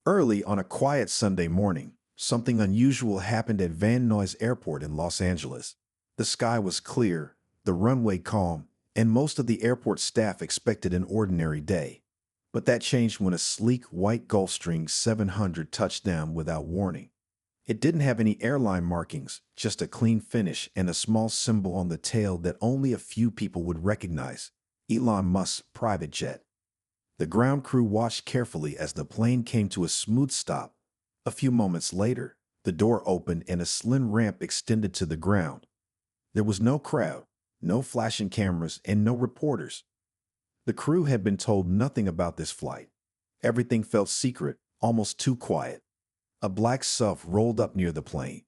Early on a quiet Sunday morning, something unusual happened at Van Nuys Airport in Los Angeles. The sky was clear, the runway calm, and most of the airport staff expected an ordinary day. But that changed when a sleek white Gulfstream 700 touched down without warning. It didn't have any airline markings, just a clean finish and a small symbol on the tail that only a few people would recognize: Elon Musk's private jet. The ground crew watched carefully as the plane came to a smooth stop. A few moments later, the door opened and a slim ramp extended to the ground. There was no crowd, no flashing cameras, and no reporters. The crew had been told nothing about this flight. Everything felt secret, almost too quiet. A black SUV rolled up near the plane.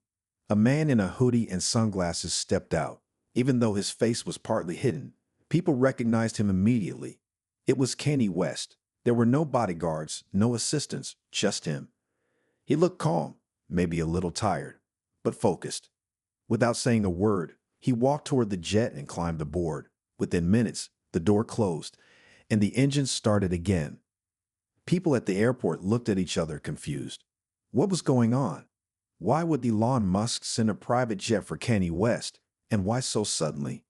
A man in a hoodie and sunglasses stepped out. Even though his face was partly hidden, people recognized him immediately. It was Kanye West. There were no bodyguards, no assistants, just him. He looked calm, maybe a little tired, but focused. Without saying a word, he walked toward the jet and climbed aboard. Within minutes, the door closed, and the engine started again. People at the airport looked at each other confused. What was going on? Why would Elon Musk send a private jet for Kanye West, and why so suddenly?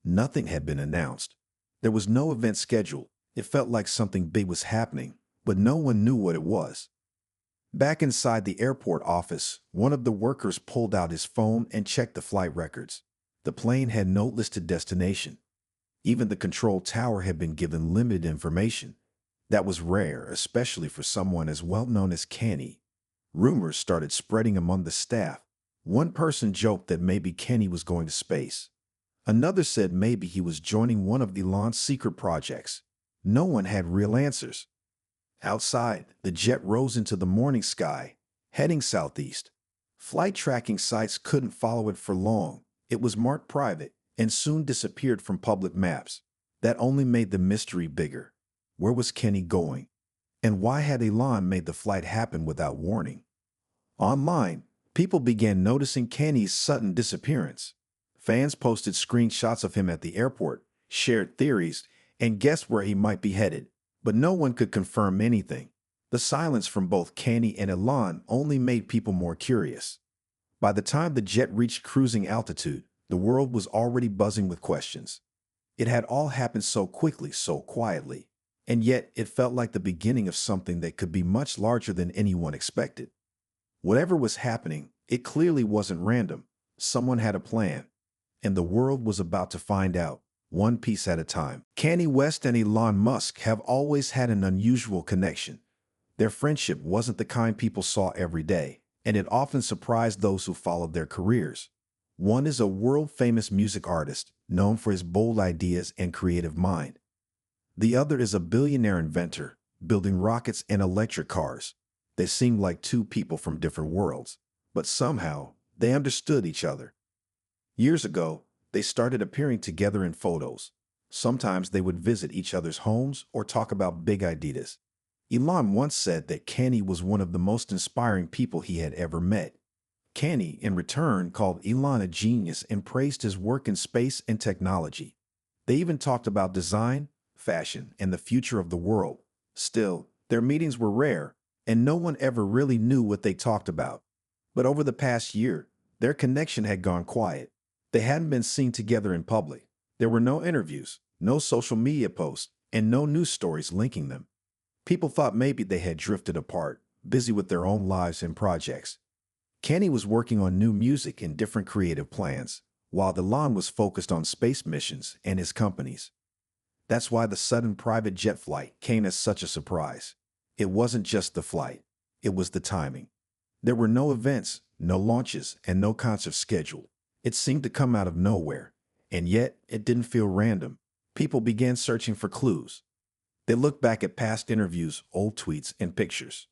Nothing had been announced. There was no event scheduled. It felt like something big was happening, but no one knew what it was. Back inside the airport office, one of the workers pulled out his phone and checked the flight records. The plane had no listed destination. Even the control tower had been given limited information. That was rare, especially for someone as well known as Kanye. Rumors started spreading among the staff. One person joked that maybe Kanye was going to space. Another said maybe he was joining one of Elon's secret projects. No one had real answers. Outside, the jet rose into the morning sky, heading southeast. Flight tracking sites couldn't follow it for long. It was marked private and soon disappeared from public maps. That only made the mystery bigger. Where was Kanye going? And why had Elon made the flight happen without warning? Online, people began noticing Kanye's sudden disappearance. Fans posted screenshots of him at the airport, shared theories, and guessed where he might be headed. But no one could confirm anything. The silence from both Kanye and Elon only made people more curious. By the time the jet reached cruising altitude, the world was already buzzing with questions. It had all happened so quickly, so quietly, and yet it felt like the beginning of something that could be much larger than anyone expected. Whatever was happening, it clearly wasn't random. Someone had a plan, and the world was about to find out, one piece at a time. Kanye West and Elon Musk have always had an unusual connection. Their friendship wasn't the kind people saw every day, and it often surprised those who followed their careers. One is a world-famous music artist, known for his bold ideas and creative mind. The other is a billionaire inventor, building rockets and electric cars. They seemed like two people from different worlds, but somehow they understood each other. Years ago, they started appearing together in photos. Sometimes they would visit each other's homes or talk about big ideas. Elon once said that Kanye was one of the most inspiring people he had ever met. Kanye, in return, called Elon a genius and praised his work in space and technology. They even talked about design, fashion, and the future of the world. Still, their meetings were rare, and no one ever really knew what they talked about. But over the past year, their connection had gone quiet. They hadn't been seen together in public. There were no interviews, no social media posts, and no news stories linking them. People thought maybe they had drifted apart, busy with their own lives and projects. Kanye was working on new music and different creative plans, while Elon was focused on space missions and his companies. That's why the sudden private jet flight came as such a surprise. It wasn't just the flight, it was the timing. There were no events, no launches, and no concert scheduled. It seemed to come out of nowhere, and yet it didn't feel random. People began searching for clues. They looked back at past interviews, old tweets, and pictures.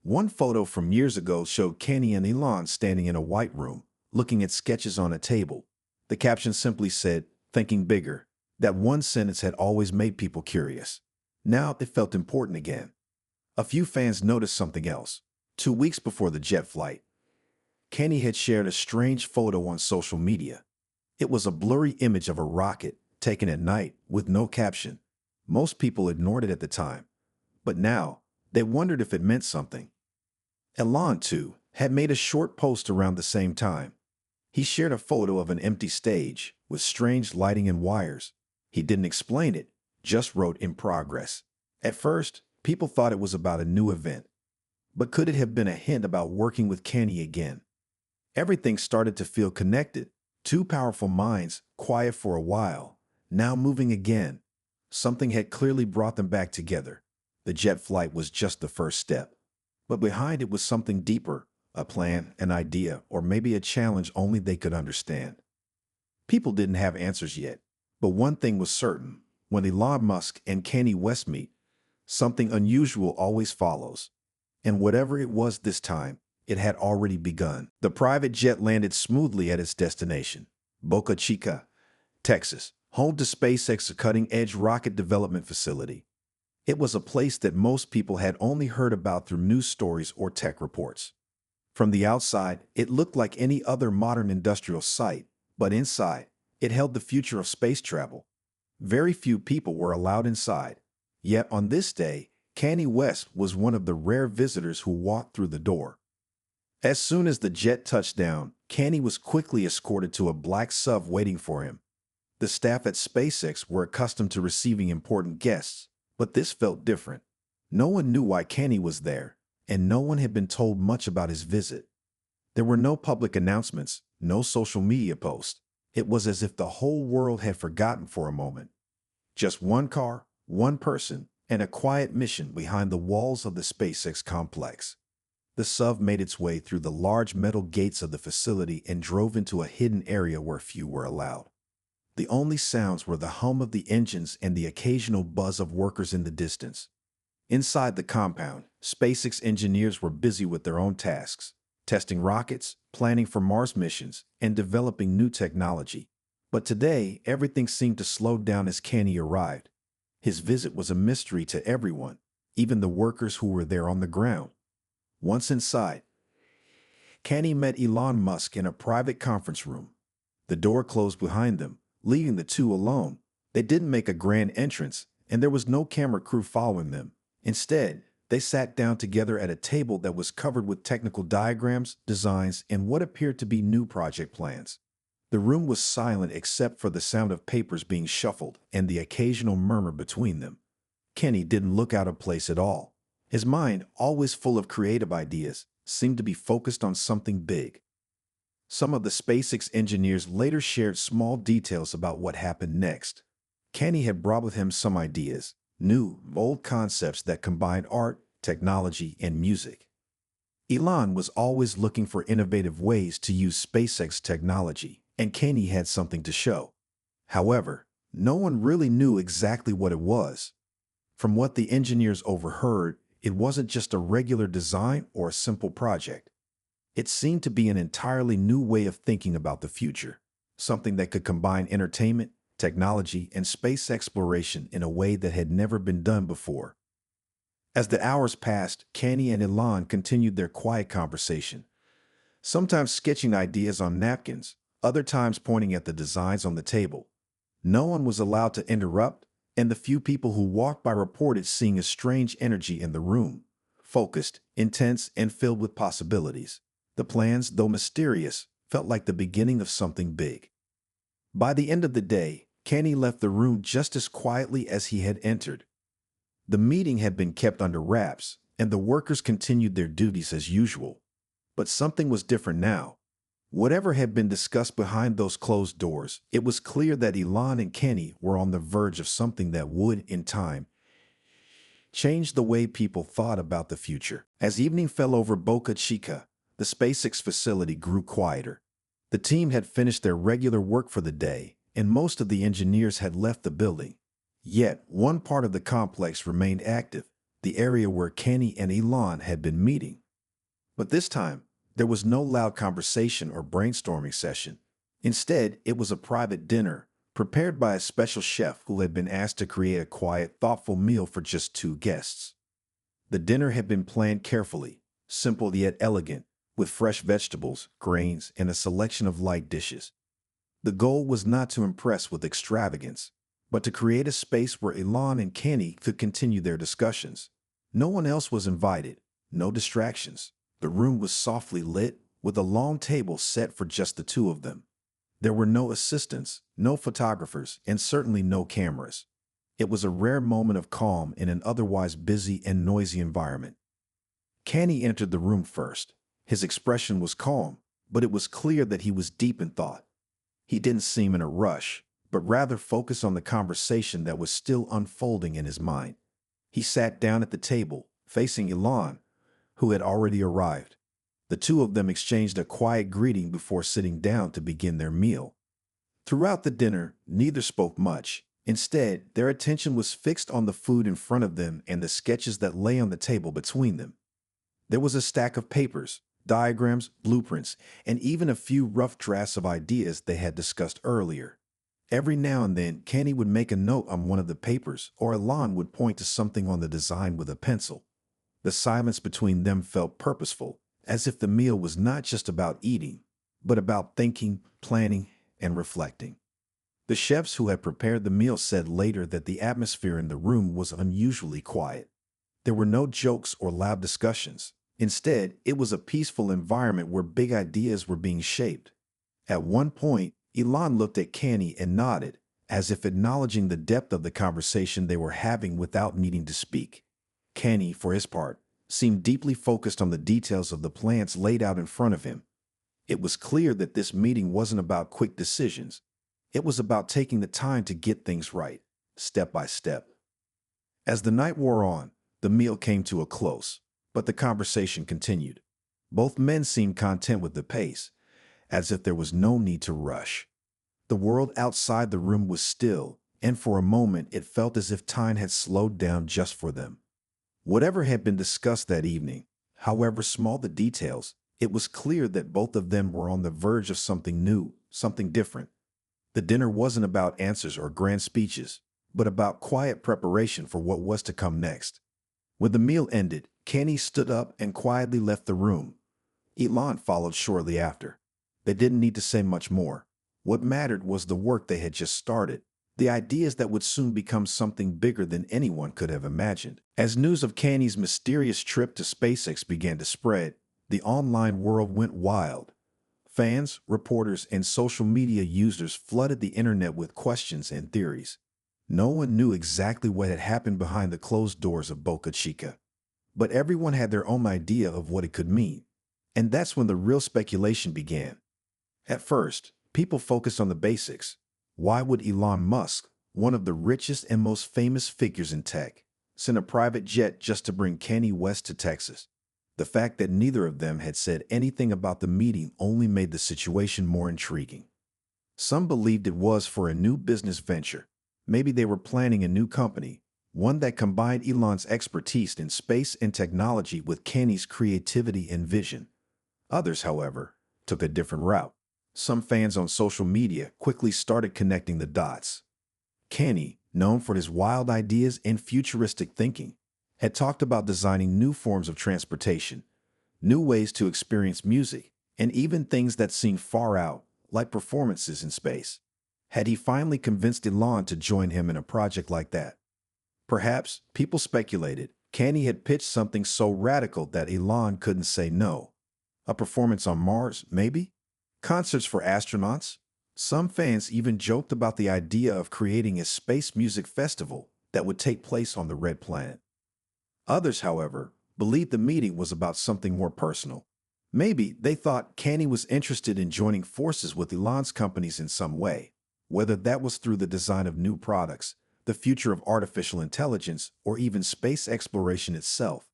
One photo from years ago showed Kanye and Elon standing in a white room, looking at sketches on a table. The caption simply said, "Thinking bigger." That one sentence had always made people curious. Now it felt important again. A few fans noticed something else. 2 weeks before the jet flight, Kanye had shared a strange photo on social media. It was a blurry image of a rocket taken at night with no caption. Most people ignored it at the time, but now they wondered if it meant something. Elon, too, had made a short post around the same time. He shared a photo of an empty stage with strange lighting and wires. He didn't explain it, just wrote "in progress." At first, people thought it was about a new event. But could it have been a hint about working with Kanye again? Everything started to feel connected. Two powerful minds, quiet for a while, now moving again. Something had clearly brought them back together. The jet flight was just the first step. But behind it was something deeper, a plan, an idea, or maybe a challenge only they could understand. People didn't have answers yet, but one thing was certain. When Elon Musk and Kanye West meet, something unusual always follows. And whatever it was this time, it had already begun. The private jet landed smoothly at its destination, Boca Chica, Texas, home to SpaceX's cutting-edge rocket development facility. It was a place that most people had only heard about through news stories or tech reports. From the outside, it looked like any other modern industrial site, but inside, it held the future of space travel. Very few people were allowed inside. Yet on this day, Kanye West was one of the rare visitors who walked through the door. As soon as the jet touched down, Kanye was quickly escorted to a black sub waiting for him. The staff at SpaceX were accustomed to receiving important guests, but this felt different. No one knew why Kanye was there, and no one had been told much about his visit. There were no public announcements, no social media posts. It was as if the whole world had forgotten for a moment. Just one car, one person, and a quiet mission behind the walls of the SpaceX complex. The sub made its way through the large metal gates of the facility and drove into a hidden area where few were allowed. The only sounds were the hum of the engines and the occasional buzz of workers in the distance. Inside the compound, SpaceX engineers were busy with their own tasks, testing rockets, planning for Mars missions, and developing new technology. But today, everything seemed to slow down as Kanye arrived. His visit was a mystery to everyone, even the workers who were there on the ground. Once inside, Kanye met Elon Musk in a private conference room. The door closed behind them, leaving the two alone. They didn't make a grand entrance, and there was no camera crew following them. Instead, they sat down together at a table that was covered with technical diagrams, designs, and what appeared to be new project plans. The room was silent except for the sound of papers being shuffled and the occasional murmur between them. Kanye didn't look out of place at all. His mind, always full of creative ideas, seemed to be focused on something big. Some of the SpaceX engineers later shared small details about what happened next. Kanye had brought with him some ideas, new, bold concepts that combined art, technology, and music. Elon was always looking for innovative ways to use SpaceX technology, and Kanye had something to show. However, no one really knew exactly what it was. From what the engineers overheard, it wasn't just a regular design or a simple project. It seemed to be an entirely new way of thinking about the future, something that could combine entertainment, technology, and space exploration in a way that had never been done before. As the hours passed, Kanye and Elon continued their quiet conversation, sometimes sketching ideas on napkins, other times pointing at the designs on the table. No one was allowed to interrupt, and the few people who walked by reported seeing a strange energy in the room, focused, intense, and filled with possibilities. The plans, though mysterious, felt like the beginning of something big. By the end of the day, Kanye left the room just as quietly as he had entered. The meeting had been kept under wraps, and the workers continued their duties as usual. But something was different now. Whatever had been discussed behind those closed doors, it was clear that Elon and Kanye were on the verge of something that would, in time, change the way people thought about the future. As evening fell over Boca Chica, the SpaceX facility grew quieter. The team had finished their regular work for the day, and most of the engineers had left the building. Yet, one part of the complex remained active, the area where Kanye and Elon had been meeting. But this time, there was no loud conversation or brainstorming session. Instead, it was a private dinner, prepared by a special chef who had been asked to create a quiet, thoughtful meal for just two guests. The dinner had been planned carefully, simple yet elegant, with fresh vegetables, grains, and a selection of light dishes. The goal was not to impress with extravagance, but to create a space where Elon and Kanye could continue their discussions. No one else was invited, no distractions, The room was softly lit, with a long table set for just the two of them. There were no assistants, no photographers, and certainly no cameras. It was a rare moment of calm in an otherwise busy and noisy environment. Kanye entered the room first. His expression was calm, but it was clear that he was deep in thought. He didn't seem in a rush, but rather focused on the conversation that was still unfolding in his mind. He sat down at the table, facing Elon, who had already arrived. The two of them exchanged a quiet greeting before sitting down to begin their meal. Throughout the dinner, neither spoke much. Instead, their attention was fixed on the food in front of them and the sketches that lay on the table between them. There was a stack of papers, diagrams, blueprints, and even a few rough drafts of ideas they had discussed earlier. Every now and then, Kanye would make a note on one of the papers, or Elon would point to something on the design with a pencil. The silence between them felt purposeful, as if the meal was not just about eating, but about thinking, planning, and reflecting. The chefs who had prepared the meal said later that the atmosphere in the room was unusually quiet. There were no jokes or loud discussions. Instead, it was a peaceful environment where big ideas were being shaped. At one point, Elon looked at Kanye and nodded, as if acknowledging the depth of the conversation they were having without needing to speak. Kanye, for his part, seemed deeply focused on the details of the plans laid out in front of him. It was clear that this meeting wasn't about quick decisions. It was about taking the time to get things right, step by step. As the night wore on, the meal came to a close, but the conversation continued. Both men seemed content with the pace, as if there was no need to rush. The world outside the room was still, and for a moment it felt as if time had slowed down just for them. Whatever had been discussed that evening, however small the details, it was clear that both of them were on the verge of something new, something different. The dinner wasn't about answers or grand speeches, but about quiet preparation for what was to come next. When the meal ended, Kanye stood up and quietly left the room. Elon followed shortly after. They didn't need to say much more. What mattered was the work they had just started, the ideas that would soon become something bigger than anyone could have imagined. As news of Kanye's mysterious trip to SpaceX began to spread, the online world went wild. Fans, reporters, and social media users flooded the internet with questions and theories. No one knew exactly what had happened behind the closed doors of Boca Chica, but everyone had their own idea of what it could mean. And that's when the real speculation began. At first, people focused on the basics. Why would Elon Musk, one of the richest and most famous figures in tech, send a private jet just to bring Kanye West to Texas? The fact that neither of them had said anything about the meeting only made the situation more intriguing. Some believed it was for a new business venture. Maybe they were planning a new company, one that combined Elon's expertise in space and technology with Kanye's creativity and vision. Others, however, took a different route. Some fans on social media quickly started connecting the dots. Kanye, known for his wild ideas and futuristic thinking, had talked about designing new forms of transportation, new ways to experience music, and even things that seemed far out, like performances in space. Had he finally convinced Elon to join him in a project like that? Perhaps, people speculated, Kanye had pitched something so radical that Elon couldn't say no. A performance on Mars, maybe? Concerts for astronauts? Some fans even joked about the idea of creating a space music festival that would take place on the Red Planet. Others, however, believed the meeting was about something more personal. Maybe they thought Kanye was interested in joining forces with Elon's companies in some way, whether that was through the design of new products, the future of artificial intelligence, or even space exploration itself.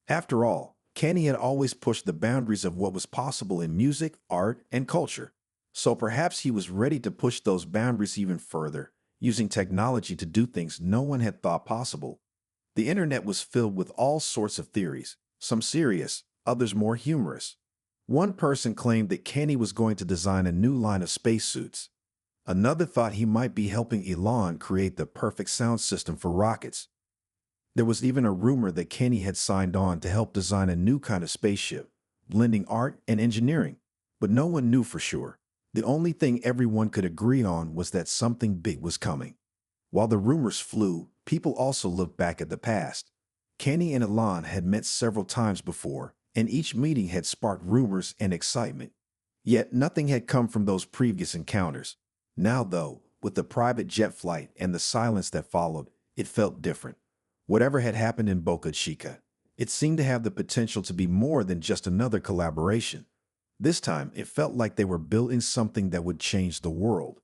After all, Kanye had always pushed the boundaries of what was possible in music, art, and culture. So perhaps he was ready to push those boundaries even further, using technology to do things no one had thought possible. The internet was filled with all sorts of theories, some serious, others more humorous. One person claimed that Kanye was going to design a new line of spacesuits. Another thought he might be helping Elon create the perfect sound system for rockets. There was even a rumor that Kanye had signed on to help design a new kind of spaceship, blending art and engineering. But no one knew for sure. The only thing everyone could agree on was that something big was coming. While the rumors flew, people also looked back at the past. Kanye and Elon had met several times before, and each meeting had sparked rumors and excitement. Yet nothing had come from those previous encounters. Now, though, with the private jet flight and the silence that followed, it felt different. Whatever had happened in Boca Chica, it seemed to have the potential to be more than just another collaboration. This time, it felt like they were building something that would change the world.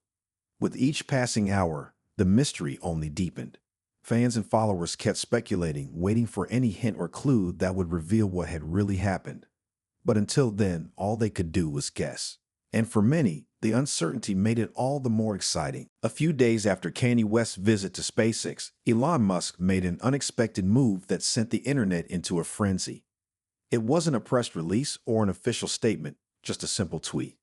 With each passing hour, the mystery only deepened. Fans and followers kept speculating, waiting for any hint or clue that would reveal what had really happened. But until then, all they could do was guess. And for many, the uncertainty made it all the more exciting. A few days after Kanye West's visit to SpaceX, Elon Musk made an unexpected move that sent the internet into a frenzy. It wasn't a press release or an official statement, just a simple tweet.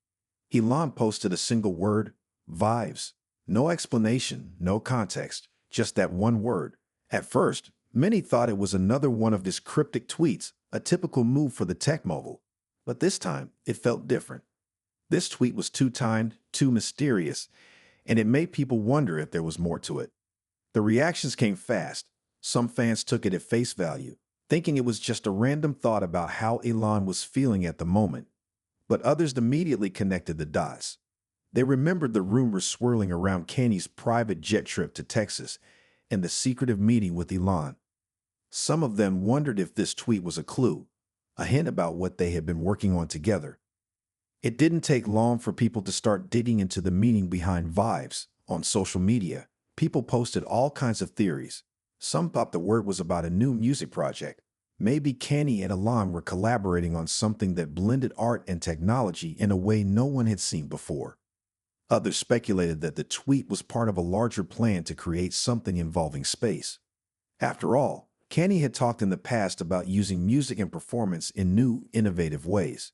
Elon posted a single word, "Vibes." No explanation, no context, just that one word. At first, many thought it was another one of his cryptic tweets, a typical move for the tech mogul. But this time, it felt different. This tweet was too timed, too mysterious, and it made people wonder if there was more to it. The reactions came fast. Some fans took it at face value, thinking it was just a random thought about how Elon was feeling at the moment. But others immediately connected the dots. They remembered the rumors swirling around Kanye's private jet trip to Texas and the secretive meeting with Elon. Some of them wondered if this tweet was a clue, a hint about what they had been working on together. It didn't take long for people to start digging into the meaning behind vibes. On social media, people posted all kinds of theories. Some thought the word was about a new music project. Maybe Kanye and Elon were collaborating on something that blended art and technology in a way no one had seen before. Others speculated that the tweet was part of a larger plan to create something involving space. After all, Kanye had talked in the past about using music and performance in new, innovative ways.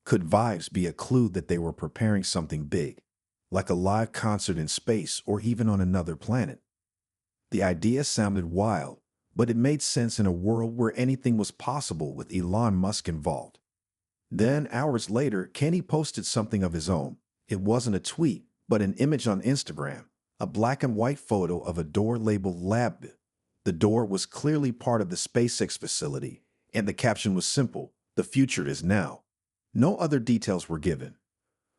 Could vibes be a clue that they were preparing something big, like a live concert in space or even on another planet? The idea sounded wild, but it made sense in a world where anything was possible with Elon Musk involved. Then, hours later, Kanye posted something of his own. It wasn't a tweet, but an image on Instagram, a black and white photo of a door labeled Lab. The door was clearly part of the SpaceX facility, and the caption was simple, "The future is now." No other details were given.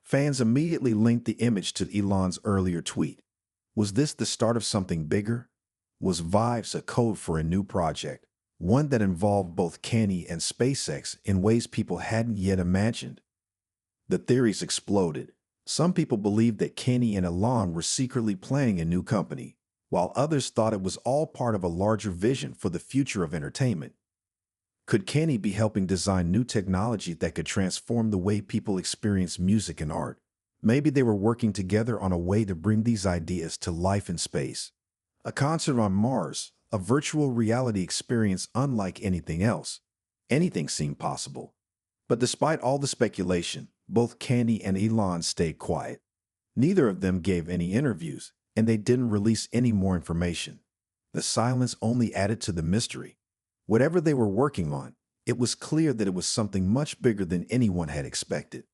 Fans immediately linked the image to Elon's earlier tweet. Was this the start of something bigger? Was Vibes a code for a new project, one that involved both Kanye and SpaceX in ways people hadn't yet imagined? The theories exploded. Some people believed that Kanye and Elon were secretly planning a new company, while others thought it was all part of a larger vision for the future of entertainment. Could Kanye be helping design new technology that could transform the way people experience music and art? Maybe they were working together on a way to bring these ideas to life in space. A concert on Mars, a virtual reality experience unlike anything else. Anything seemed possible. But despite all the speculation, both Kanye and Elon stayed quiet. Neither of them gave any interviews, and they didn't release any more information. The silence only added to the mystery. Whatever they were working on, it was clear that it was something much bigger than anyone had expected.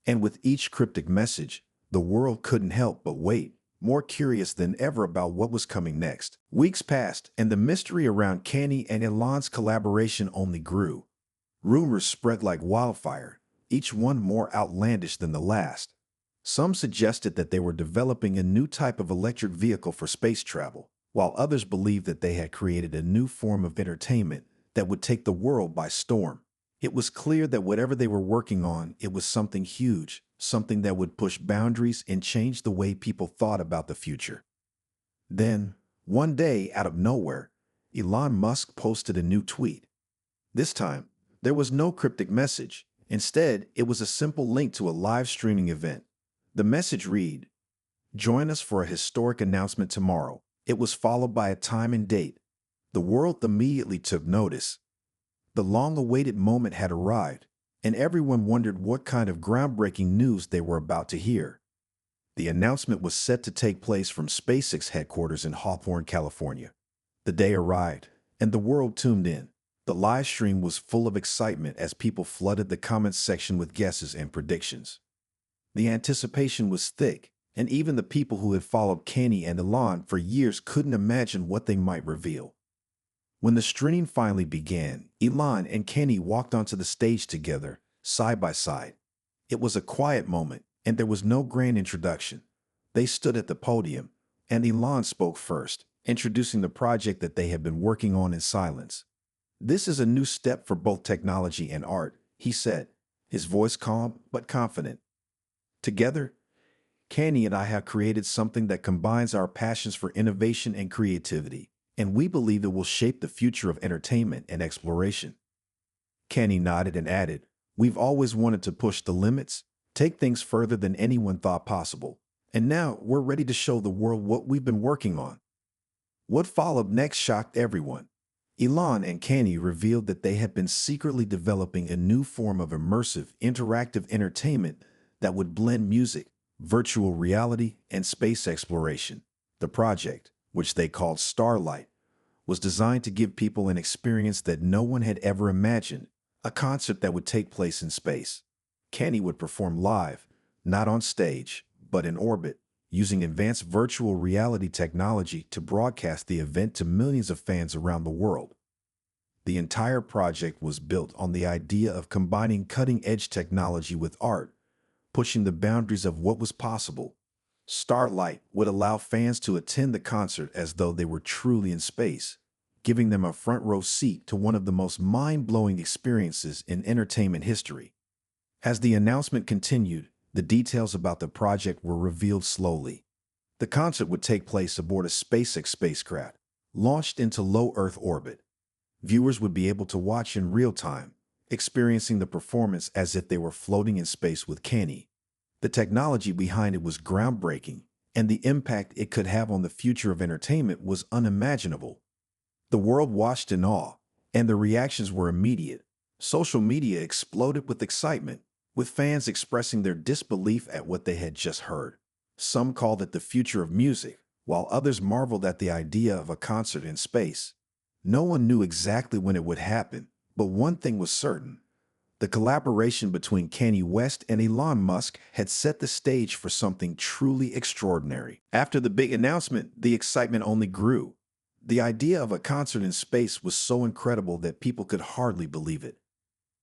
And with each cryptic message, the world couldn't help but wait, more curious than ever about what was coming next. Weeks passed, and the mystery around Kanye and Elon's collaboration only grew. Rumors spread like wildfire, each one more outlandish than the last. Some suggested that they were developing a new type of electric vehicle for space travel, while others believed that they had created a new form of entertainment that would take the world by storm. It was clear that whatever they were working on, it was something huge, something that would push boundaries and change the way people thought about the future. Then, one day, out of nowhere, Elon Musk posted a new tweet. This time, there was no cryptic message. Instead, it was a simple link to a live streaming event. The message read, "Join us for a historic announcement tomorrow." It was followed by a time and date. The world immediately took notice. The long-awaited moment had arrived, and everyone wondered what kind of groundbreaking news they were about to hear. The announcement was set to take place from SpaceX headquarters in Hawthorne, California. The day arrived, and the world tuned in. The live stream was full of excitement as people flooded the comments section with guesses and predictions. The anticipation was thick, and even the people who had followed Kanye and Elon for years couldn't imagine what they might reveal. When the stream finally began, Elon and Kenny walked onto the stage together, side by side. It was a quiet moment, and there was no grand introduction. They stood at the podium, and Elon spoke first, introducing the project that they had been working on in silence. "This is a new step for both technology and art," he said, his voice calm but confident. "Together, Kanye and I have created something that combines our passions for innovation and creativity, and we believe it will shape the future of entertainment and exploration." Kanye nodded and added, "We've always wanted to push the limits, take things further than anyone thought possible, and now we're ready to show the world what we've been working on." What followed next shocked everyone. Elon and Kanye revealed that they had been secretly developing a new form of immersive, interactive entertainment that would blend music, virtual reality, and space exploration. The project, which they called Starlight, was designed to give people an experience that no one had ever imagined, a concert that would take place in space. Kanye would perform live, not on stage, but in orbit, using advanced virtual reality technology to broadcast the event to millions of fans around the world. The entire project was built on the idea of combining cutting-edge technology with art, pushing the boundaries of what was possible. Starlight would allow fans to attend the concert as though they were truly in space, giving them a front-row seat to one of the most mind-blowing experiences in entertainment history. As the announcement continued, the details about the project were revealed slowly. The concert would take place aboard a SpaceX spacecraft, launched into low Earth orbit. Viewers would be able to watch in real time, experiencing the performance as if they were floating in space with Kanye. The technology behind it was groundbreaking, and the impact it could have on the future of entertainment was unimaginable. The world watched in awe, and the reactions were immediate. Social media exploded with excitement, with fans expressing their disbelief at what they had just heard. Some called it the future of music, while others marveled at the idea of a concert in space. No one knew exactly when it would happen, but one thing was certain. The collaboration between Kanye West and Elon Musk had set the stage for something truly extraordinary. After the big announcement, the excitement only grew. The idea of a concert in space was so incredible that people could hardly believe it.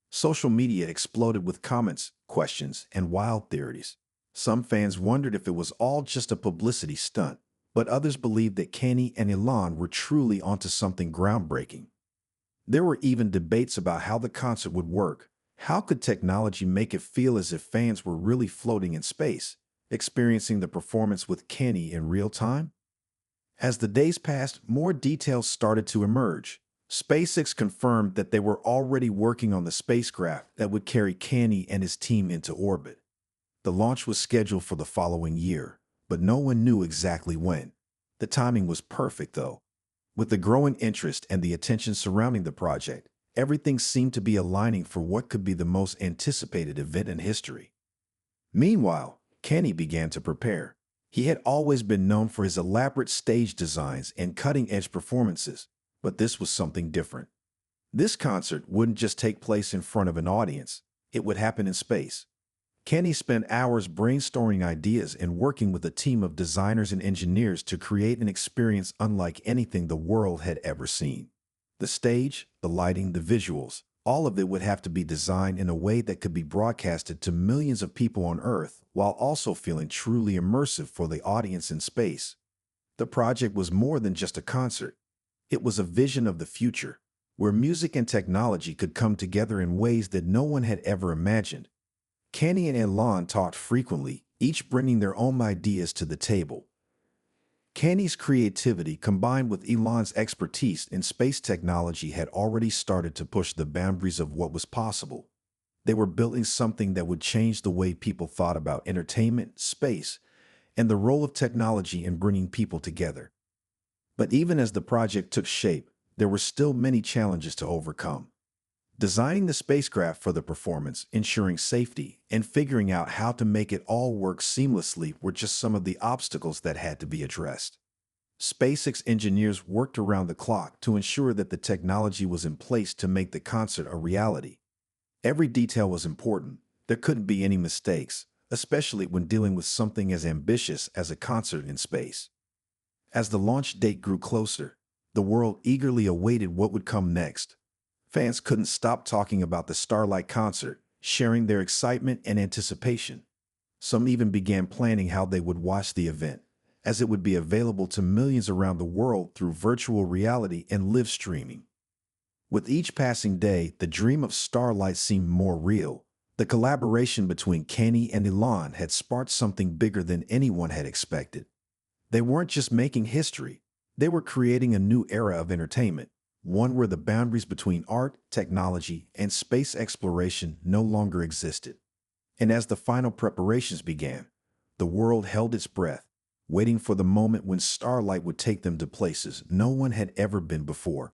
Social media exploded with comments, questions, and wild theories. Some fans wondered if it was all just a publicity stunt, but others believed that Kanye and Elon were truly onto something groundbreaking. There were even debates about how the concert would work. How could technology make it feel as if fans were really floating in space, experiencing the performance with Kanye in real time? As the days passed, more details started to emerge. SpaceX confirmed that they were already working on the spacecraft that would carry Kanye and his team into orbit. The launch was scheduled for the following year, but no one knew exactly when. The timing was perfect, though. With the growing interest and the attention surrounding the project, everything seemed to be aligning for what could be the most anticipated event in history. Meanwhile, Kanye began to prepare. He had always been known for his elaborate stage designs and cutting-edge performances, but this was something different. This concert wouldn't just take place in front of an audience, it would happen in space. Kanye spent hours brainstorming ideas and working with a team of designers and engineers to create an experience unlike anything the world had ever seen. The stage, the lighting, the visuals, all of it would have to be designed in a way that could be broadcasted to millions of people on Earth while also feeling truly immersive for the audience in space. The project was more than just a concert. It was a vision of the future, where music and technology could come together in ways that no one had ever imagined. Kanye and Elon talked frequently, each bringing their own ideas to the table. Kanye's creativity combined with Elon's expertise in space technology had already started to push the boundaries of what was possible. They were building something that would change the way people thought about entertainment, space, and the role of technology in bringing people together. But even as the project took shape, there were still many challenges to overcome. Designing the spacecraft for the performance, ensuring safety, and figuring out how to make it all work seamlessly were just some of the obstacles that had to be addressed. SpaceX engineers worked around the clock to ensure that the technology was in place to make the concert a reality. Every detail was important. There couldn't be any mistakes, especially when dealing with something as ambitious as a concert in space. As the launch date grew closer, The world eagerly awaited what would come next. Fans couldn't stop talking about the Starlight concert, sharing their excitement and anticipation. Some even began planning how they would watch the event, as it would be available to millions around the world through virtual reality and live streaming. With each passing day, the dream of Starlight seemed more real. The collaboration between Kanye and Elon had sparked something bigger than anyone had expected. They weren't just making history, they were creating a new era of entertainment, one where the boundaries between art, technology, and space exploration no longer existed. And as the final preparations began, the world held its breath, waiting for the moment when Starlight would take them to places no one had ever been before.